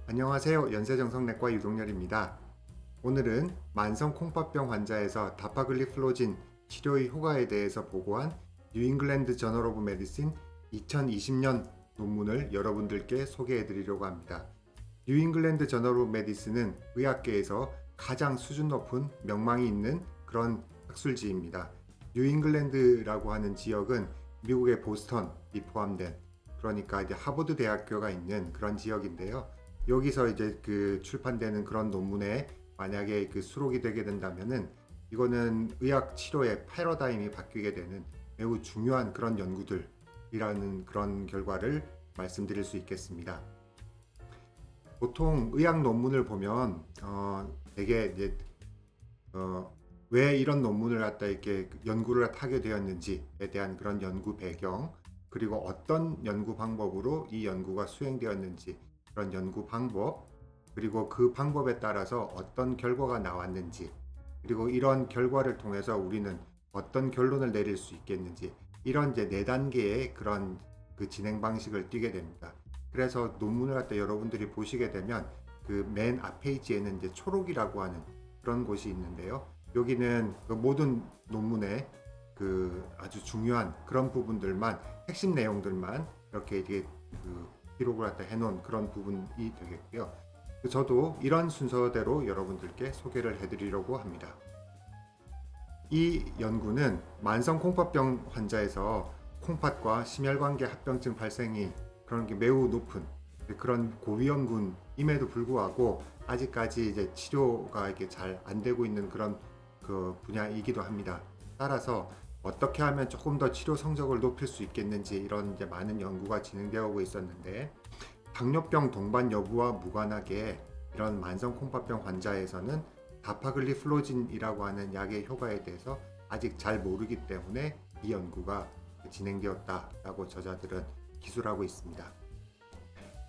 안녕하세요. 연세정성내과 유동열입니다. 오늘은 만성 콩팥병 환자에서 다파글리플로진 치료의 효과에 대해서 보고한 뉴잉글랜드 저널 오브 메디신 2020년 논문을 여러분들께 소개해 드리려고 합니다. 뉴잉글랜드 저널 오브 메디신은 의학계에서 가장 수준 높은 명망이 있는 그런 학술지입니다. 뉴잉글랜드라고 하는 지역은 미국의 보스턴이 포함된, 그러니까 이제 하버드 대학교가 있는 그런 지역인데요. 여기서 이제 그 출판되는 그런 논문에 만약에 그 수록이 되게 된다면은 이거는 의학 치료의 패러다임이 바뀌게 되는 매우 중요한 그런 연구들이라는 그런 결과를 말씀드릴 수 있겠습니다. 보통 의학 논문을 보면 되게 이제 왜 이런 논문을 갖다 이렇게 연구를 하게 되었는지에 대한 그런 연구 배경, 그리고 어떤 연구 방법으로 이 연구가 수행되었는지, 그런 연구 방법, 그리고 그 방법에 따라서 어떤 결과가 나왔는지, 그리고 이런 결과를 통해서 우리는 어떤 결론을 내릴 수 있겠는지, 이런 이제 네 단계의 그런 그 진행 방식을 띠게 됩니다. 그래서 논문을 갖다 여러분들이 보시게 되면 그 맨 앞 페이지에는 이제 초록이라고 하는 그런 곳이 있는데요. 여기는 그 모든 논문의 그 아주 중요한 그런 부분들만, 핵심 내용들만 이렇게 그 기록을 갖다 해놓은 그런 부분이 되겠고요. 저도 이런 순서대로 여러분들께 소개를 해드리려고 합니다. 이 연구는 만성 콩팥병 환자에서 콩팥과 심혈관계 합병증 발생이 그런 게 매우 높은 그런 고위험군임에도 불구하고 아직까지 이제 치료가 이게 잘 안 되고 있는 그런 그 분야이기도 합니다. 따라서 어떻게 하면 조금 더 치료 성적을 높일 수 있겠는지 이런 이제 많은 연구가 진행되어 오고 있었는데, 당뇨병 동반 여부와 무관하게 이런 만성 콩팥병 환자에서는 다파글리플로진이라고 하는 약의 효과에 대해서 아직 잘 모르기 때문에 이 연구가 진행되었다라고 저자들은 기술하고 있습니다.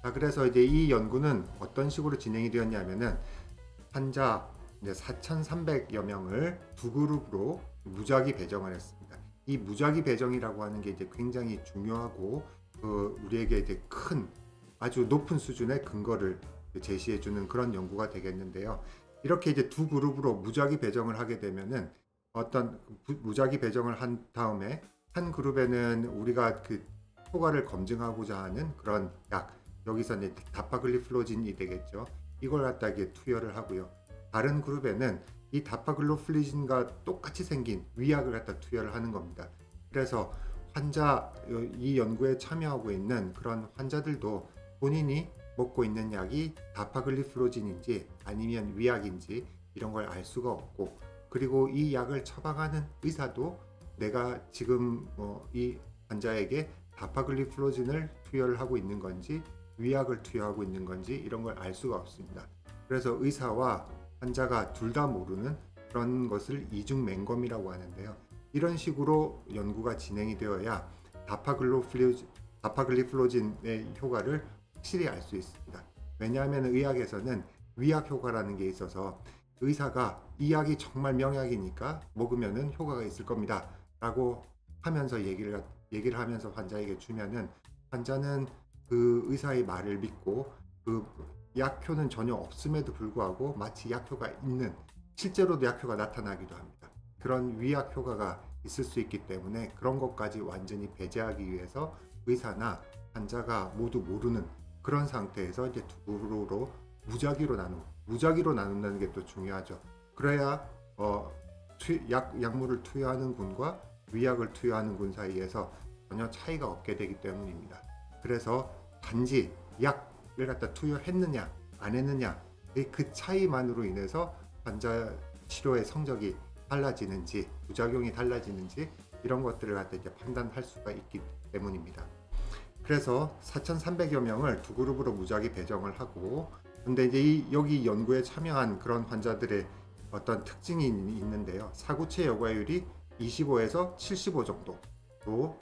자, 그래서 이제 이 연구는 어떤 식으로 진행이 되었냐면은 환자 4,300여 명을 두 그룹으로 무작위 배정을 했습니다. 이 무작위 배정이라고 하는 게 이제 굉장히 중요하고 우리에게 이제 큰 아주 높은 수준의 근거를 제시해주는 그런 연구가 되겠는데요. 이렇게 이제 두 그룹으로 무작위 배정을 하게 되면은 어떤 무작위 배정을 한 다음에 한 그룹에는 우리가 그 효과를 검증하고자 하는 그런 약, 여기서 이제 다파글리플로진이 되겠죠. 이걸 갖다 이게 투여를 하고요. 다른 그룹에는 이 다파글로플로진과 똑같이 생긴 위약을 갖다 투여를 하는 겁니다. 그래서 이 연구에 참여하고 있는 그런 환자들도 본인이 먹고 있는 약이 다파글리플로진인지 아니면 위약인지 이런 걸 알 수가 없고, 그리고 이 약을 처방하는 의사도 내가 지금 이 환자에게 다파글리플로진을 투여를 하고 있는 건지 위약을 투여하고 있는 건지 이런 걸 알 수가 없습니다. 그래서 의사와 환자가 둘 다 모르는 그런 것을 이중맹검이라고 하는데요. 이런 식으로 연구가 진행이 되어야 다파글리플로진의 효과를 확실히 알 수 있습니다. 왜냐하면 의학에서는 위약 효과라는 게 있어서 의사가 이 약이 정말 명약이니까 먹으면 효과가 있을 겁니다 라고 하면서 얘기를 하면서 환자에게 주면은 환자는 그 의사의 말을 믿고 그 약효는 전혀 없음에도 불구하고 마치 약효가 있는, 실제로도 약효가 나타나기도 합니다. 그런 위약 효과가 있을 수 있기 때문에 그런 것까지 완전히 배제하기 위해서 의사나 환자가 모두 모르는 그런 상태에서 이제 두 그룹으로 무작위로 나눈다는 게 또 중요하죠. 그래야 약물을 투여하는 군과 위약을 투여하는 군 사이에서 전혀 차이가 없게 되기 때문입니다. 그래서 단지 약을 갖다 투여했느냐 안 했느냐 그 차이만으로 인해서 환자 치료의 성적이 달라지는지 부작용이 달라지는지 이런 것들을 갖다 이제 판단할 수가 있기 때문입니다. 그래서 4,300여 명을 두 그룹으로 무작위 배정을 하고, 근데 이제 여기 연구에 참여한 그런 환자들의 어떤 특징이 있는데요. 사구체 여과율이 25에서 75 정도로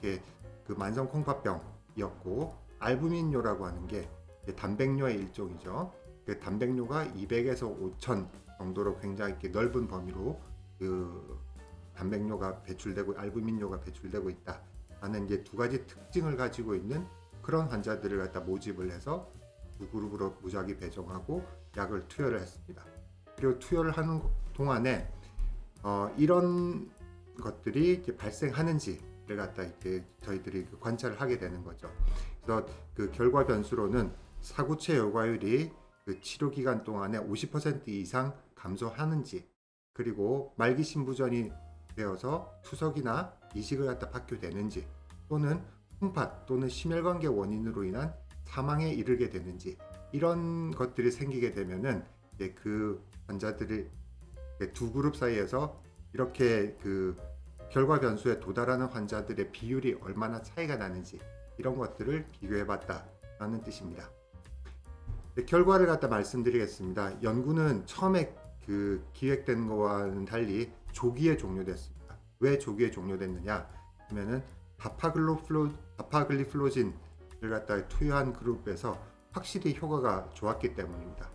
그 만성 콩팥병이었고, 알부민뇨라고 하는 게 단백뇨의 일종이죠. 그 단백뇨가 200에서 5000 정도로 굉장히 넓은 범위로 그 단백뇨가 배출되고 알부민뇨가 배출되고 있다 하는 이제 두 가지 특징을 가지고 있는 그런 환자들을 갖다 모집을 해서 두 그룹으로 무작위 배정하고 약을 투여를 했습니다. 그리고 투여를 하는 동안에 이런 것들이 이렇게 발생하는지를 갖다 이렇게 저희들이 관찰을 하게 되는 거죠. 그래서 그 결과 변수로는 사구체 여과율이 그 치료 기간 동안에 50% 이상 감소하는지, 그리고 말기 신부전이 되어서 투석이나 이식을 갖다 받게 되는지, 또는 풍파 또는 심혈관계 원인으로 인한 사망에 이르게 되는지, 이런 것들이 생기게 되면은 이제 그 환자들이 두 그룹 사이에서 이렇게 그 결과 변수에 도달하는 환자들의 비율이 얼마나 차이가 나는지, 이런 것들을 비교해 봤다라는 뜻입니다. 결과를 갖다 말씀드리겠습니다. 연구는 처음에 그 기획된 것과는 달리 조기에 종료됐습니다. 왜 조기에 종료됐느냐 하면은 다파글리플로진을 갖다 투여한 그룹에서 확실히 효과가 좋았기 때문입니다.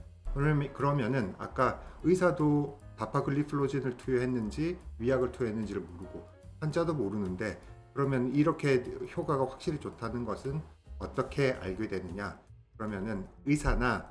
그러면은 아까 의사도 다파글리플로진을 투여했는지 위약을 투여했는지를 모르고 환자도 모르는데, 그러면 이렇게 효과가 확실히 좋다는 것은 어떻게 알게 되느냐? 그러면은 의사나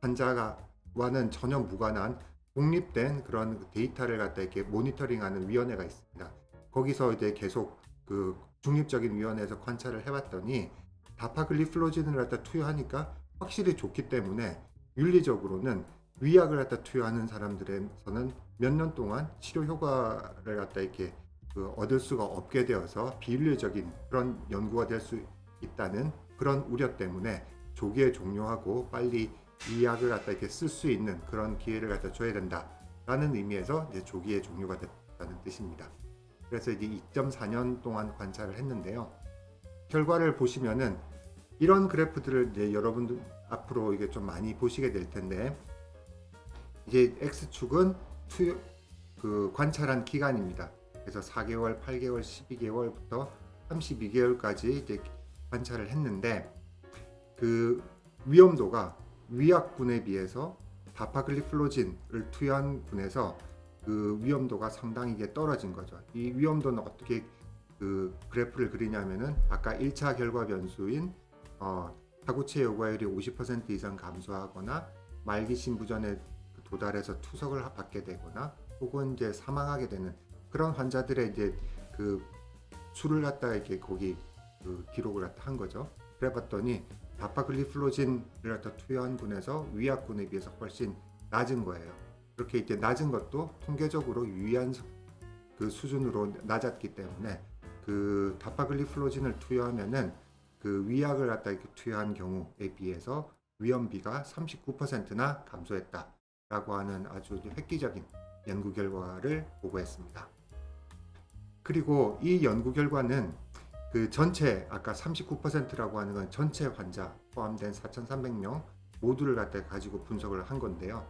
환자와는 전혀 무관한 독립된 그런 데이터를 갖다 이렇게 모니터링하는 위원회가 있습니다. 거기서 이제 계속 그 중립적인 위원회에서 관찰을 해봤더니 다파글리플로진을 갖다 투여하니까 확실히 좋기 때문에 윤리적으로는 위약을 갖다 투여하는 사람들에서는 몇 년 동안 치료 효과를 갖다 이렇게 얻을 수가 없게 되어서 비윤리적인 그런 연구가 될 수 있다는 그런 우려 때문에 조기에 종료하고 빨리 이 약을 갖다 이렇게 쓸 수 있는 그런 기회를 갖다 줘야 된다라는 의미에서 이제 조기에 종료가 됐다는 뜻입니다. 그래서 이제 2.4년 동안 관찰을 했는데요. 결과를 보시면은 이런 그래프들을 이제 여러분들 앞으로 이게 좀 많이 보시게 될 텐데, 이제 X축은 그 관찰한 기간입니다. 그래서 4개월, 8개월, 12개월부터 32개월까지 이제 관찰을 했는데, 그 위험도가 위약군에 비해서 다파글리플로진을 투여한 군에서 그 위험도가 상당히 이게 떨어진 거죠. 이 위험도는 어떻게 그 그래프를 그리냐면은 아까 1차 결과 변수인 사구체 여과율이 50% 이상 감소하거나 말기 신부전에 도달해서 투석을 받게 되거나 혹은 이제 사망하게 되는 그런 환자들의 이제 그 수를 갖다가 이렇게 거기 그 기록을 갖다 한 거죠. 그래 봤더니 다파글리플로진을 갖다 투여한 군에서 위약군에 비해서 훨씬 낮은 거예요. 그렇게 이제 낮은 것도 통계적으로 유의한 그 수준으로 낮았기 때문에 그 다파글리플로진을 투여하면은 그 위약을 갖다 이렇게 투여한 경우에 비해서 위험비가 39%나 감소했다라고 하는 아주 획기적인 연구 결과를 보고했습니다. 그리고 이 연구 결과는 그 전체 아까 39%라고 하는 건 전체 환자 포함된 4,300명 모두를 갖다 가지고 분석을 한 건데요.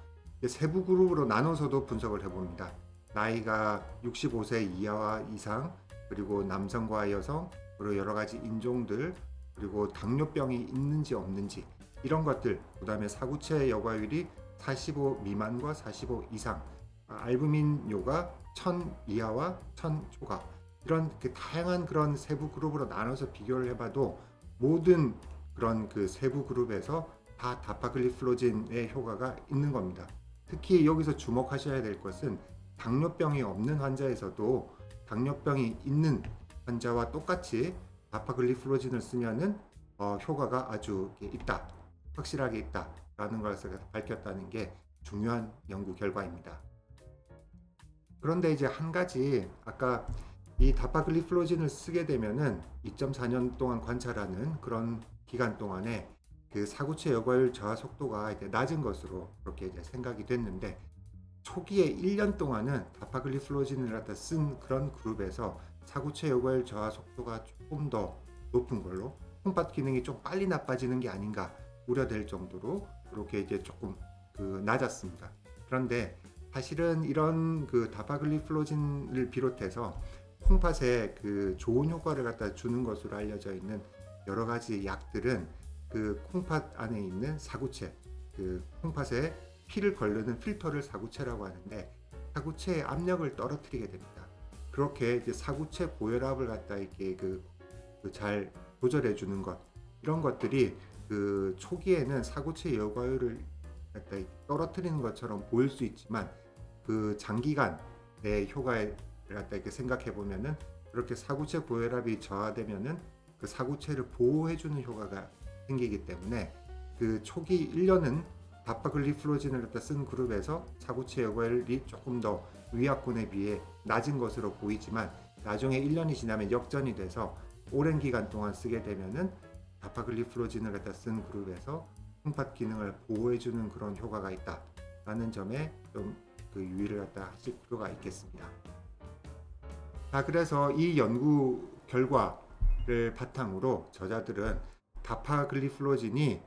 세부 그룹으로 나눠서도 분석을 해봅니다. 나이가 65세 이하와 이상, 그리고 남성과 여성, 그리고 여러 가지 인종들, 그리고 당뇨병이 있는지 없는지 이런 것들, 그 다음에 사구체 여과율이 45 미만과 45 이상, 알부민료가 1000 이하와 1000 초과, 이런 다양한 그런 세부 그룹으로 나눠서 비교를 해봐도 모든 그런 그 세부 그룹에서 다 다파글리플로진의 효과가 있는 겁니다. 특히 여기서 주목하셔야 될 것은 당뇨병이 없는 환자에서도 당뇨병이 있는 환자와 똑같이 다파글리플로진을 쓰면은 효과가 아주 있다, 확실하게 있다라는 것을 밝혔다는 게 중요한 연구 결과입니다. 그런데 이제 한 가지, 아까 이 다파글리플로진을 쓰게 되면은 2.4년 동안 관찰하는 그런 기간 동안에 그 사구체 여과율 저하 속도가 이제 낮은 것으로 그렇게 이제 생각이 됐는데, 초기에 1년 동안은 다파글리플로진을 갖다 쓴 그런 그룹에서 사구체 여과율 저하 속도가 조금 더 높은 걸로, 콩팥 기능이 좀 빨리 나빠지는 게 아닌가 우려될 정도로 그렇게 이제 조금 그 낮았습니다. 그런데 사실은 이런 그 다파글리플로진을 비롯해서 콩팥에 그 좋은 효과를 갖다 주는 것으로 알려져 있는 여러 가지 약들은 그 콩팥 안에 있는 사구체, 그 콩팥에 피를 거르는 필터를 사구체라고 하는데, 사구체의 압력을 떨어뜨리게 됩니다. 그렇게 이제 사구체 고혈압을 갖다 이렇게 잘 조절해 주는 것, 이런 것들이 그 초기에는 사구체 여과율을 갖다 떨어뜨리는 것처럼 보일 수 있지만 그 장기간의 효과를 갖다 이렇게 생각해 보면은 그렇게 사구체 고혈압이 저하되면은 그 사구체를 보호해주는 효과가 생기기 때문에 그 초기 1년은 다파글리플로진을 갖다 쓴 그룹에서 사구체 여과율이 조금 더 위약군에 비해 낮은 것으로 보이지만 나중에 1년이 지나면 역전이 돼서 오랜 기간 동안 쓰게 되면은 다파글리플로진을 갖다 쓴 그룹에서 콩팥 기능을 보호해주는 그런 효과가 있다라는 점에 좀 그 유의를 갖다 하실 필요가 있겠습니다. 자, 그래서 이 연구 결과를 바탕으로 저자들은 다파글리플로진이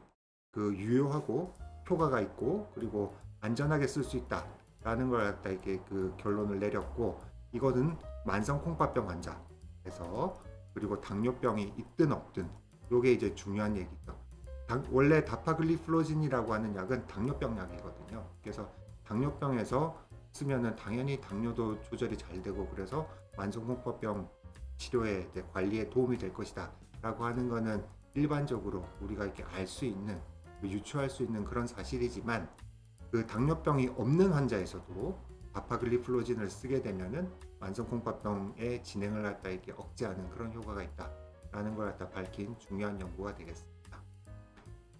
그 유효하고 효과가 있고 그리고 안전하게 쓸 수 있다라는 걸 갖다 이렇게 그 결론을 내렸고, 이거는 만성 콩팥병 환자에서 그리고 당뇨병이 있든 없든 요게 이제 중요한 얘기죠. 원래 다파글리플로진이라고 하는 약은 당뇨병 약이거든요. 그래서 당뇨병에서 쓰면은 당연히 당뇨도 조절이 잘 되고 그래서 만성 콩팥병 치료에 관리에 도움이 될 것이다 라고 하는 거는 일반적으로 우리가 이렇게 알 수 있는, 유추할 수 있는 그런 사실이지만, 그 당뇨병이 없는 환자에서도 다파글리플로진을 쓰게 되면은 만성 콩팥병의 진행을 갖다 이렇게 억제하는 그런 효과가 있다라는 걸 갖다 밝힌 중요한 연구가 되겠습니다.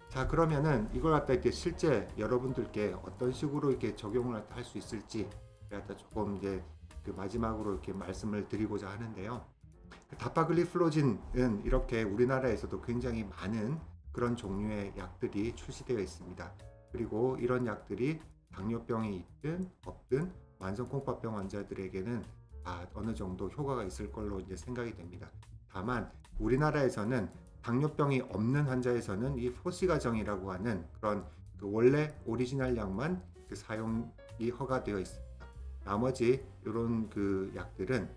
자, 그러면은 이걸 갖다 이렇게 실제 여러분들께 어떤 식으로 이렇게 적용을 할 수 있을지 갖다 조금 이제 그 마지막으로 이렇게 말씀을 드리고자 하는데요. 다파글리플로진은 이렇게 우리나라에서도 굉장히 많은 그런 종류의 약들이 출시되어 있습니다. 그리고 이런 약들이 당뇨병이 있든 없든 만성 콩팥병 환자들에게는 어느 정도 효과가 있을 걸로 이제 생각이 됩니다. 다만 우리나라에서는 당뇨병이 없는 환자에서는 이 포시가정이라고 하는 그런 그 원래 오리지널 약만 그 사용이 허가되어 있습니다. 나머지 이런 그 약들은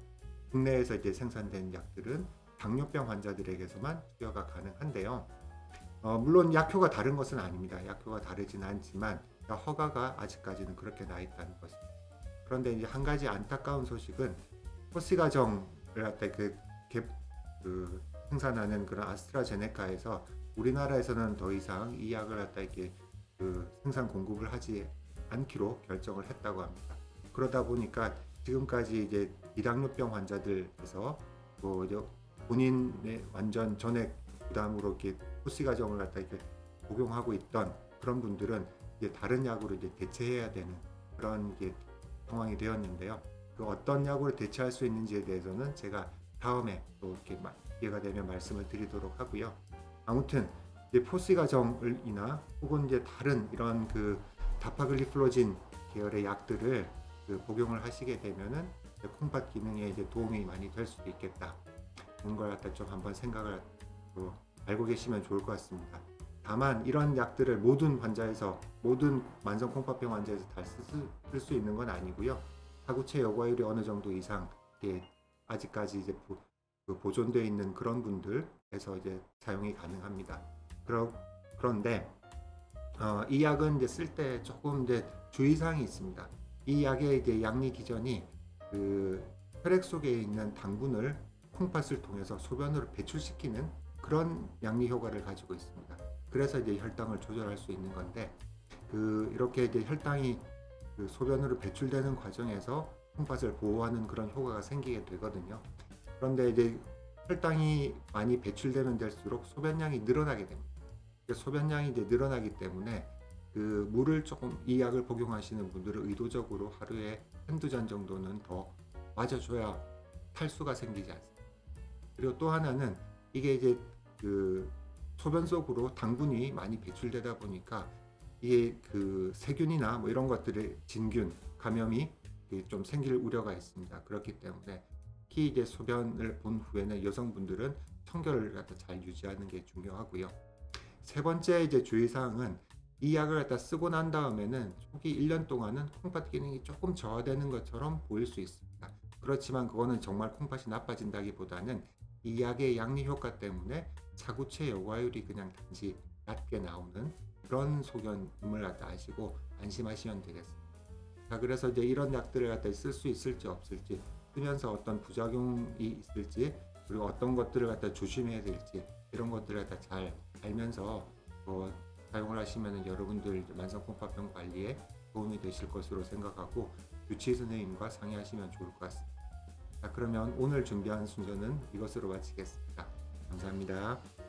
국내에서 이제 생산된 약들은 당뇨병 환자들에게서만 투여가 가능한데요. 물론 약효가 다른 것은 아닙니다. 약효가 다르진 않지만 허가가 아직까지는 그렇게 나 있다는 것입니다. 그런데 이제 한 가지 안타까운 소식은 포시가정을 갖다 그 생산하는 그런 아스트라제네카에서 우리나라에서는 더 이상 이 약을 갖다 이렇게 그 생산 공급을 하지 않기로 결정을 했다고 합니다. 그러다 보니까 지금까지 이제 비당뇨병 환자들에서 뭐 본인의 완전 전액 부담으로 이렇게 포시가정을 갖다 이렇게 복용하고 있던 그런 분들은 이제 다른 약으로 이제 대체해야 되는 그런 게 상황이 되었는데요. 그 어떤 약으로 대체할 수 있는지에 대해서는 제가 다음에 또 이렇게 기회가 되면 말씀을 드리도록 하고요. 아무튼 이제 포시가정이나 혹은 이제 다른 이런 그 다파글리플로진 계열의 약들을 그 복용을 하시게 되면은 콩팥 기능에 이제 도움이 많이 될 수도 있겠다. 그런 걸 갖다 좀 한번 생각을 알고 계시면 좋을 것 같습니다. 다만 이런 약들을 모든 환자에서, 모든 만성 콩팥병 환자에서 다 쓸 수 있는 건 아니고요. 사구체 여과율이 어느 정도 이상 아직까지 이제 보존되어 있는 그런 분들에서 이제 사용이 가능합니다. 그런데 이 약은 이제 쓸 때 조금 이제 주의사항이 있습니다. 이 약의 이제 양리 기전이 그 혈액 속에 있는 당분을 콩팥을 통해서 소변으로 배출시키는 그런 양리 효과를 가지고 있습니다. 그래서 이제 혈당을 조절할 수 있는 건데, 이렇게 이제 혈당이 그 소변으로 배출되는 과정에서 콩팥을 보호하는 그런 효과가 생기게 되거든요. 그런데 이제 혈당이 많이 배출되면 될수록 소변량이 늘어나게 됩니다. 소변량이 이제 늘어나기 때문에 그 물을 조금, 이 약을 복용하시는 분들은 의도적으로 하루에 한두 잔 정도는 더 마셔줘야 탈수가 생기지 않습니다. 그리고 또 하나는 이게 이제 그 소변 속으로 당분이 많이 배출되다 보니까 이게 그 세균이나 뭐 이런 것들의 진균 감염이 좀 생길 우려가 있습니다. 그렇기 때문에 특히 이제 소변을 본 후에는 여성분들은 청결을 갖다 잘 유지하는 게 중요하고요. 세 번째 이제 주의사항은 이 약을 갖다 쓰고 난 다음에는 초기 1년 동안은 콩팥 기능이 조금 저하되는 것처럼 보일 수 있습니다. 그렇지만 그거는 정말 콩팥이 나빠진다기보다는 이 약의 양리 효과 때문에 사구체 여과율이 그냥 단지 낮게 나오는 그런 소견임을 갖다 아시고 안심하시면 되겠습니다. 자, 그래서 이제 이런 약들을 갖다 쓸 수 있을지 없을지, 쓰면서 어떤 부작용이 있을지, 그리고 어떤 것들을 갖다 조심해야 될지, 이런 것들을 갖다 잘 알면서 사용을 하시면 여러분들 만성공파병 관리에 도움이 되실 것으로 생각하고 주치의 선생님과 상의하시면 좋을 것 같습니다. 자, 그러면 오늘 준비한 순서는 이것으로 마치겠습니다. 감사합니다.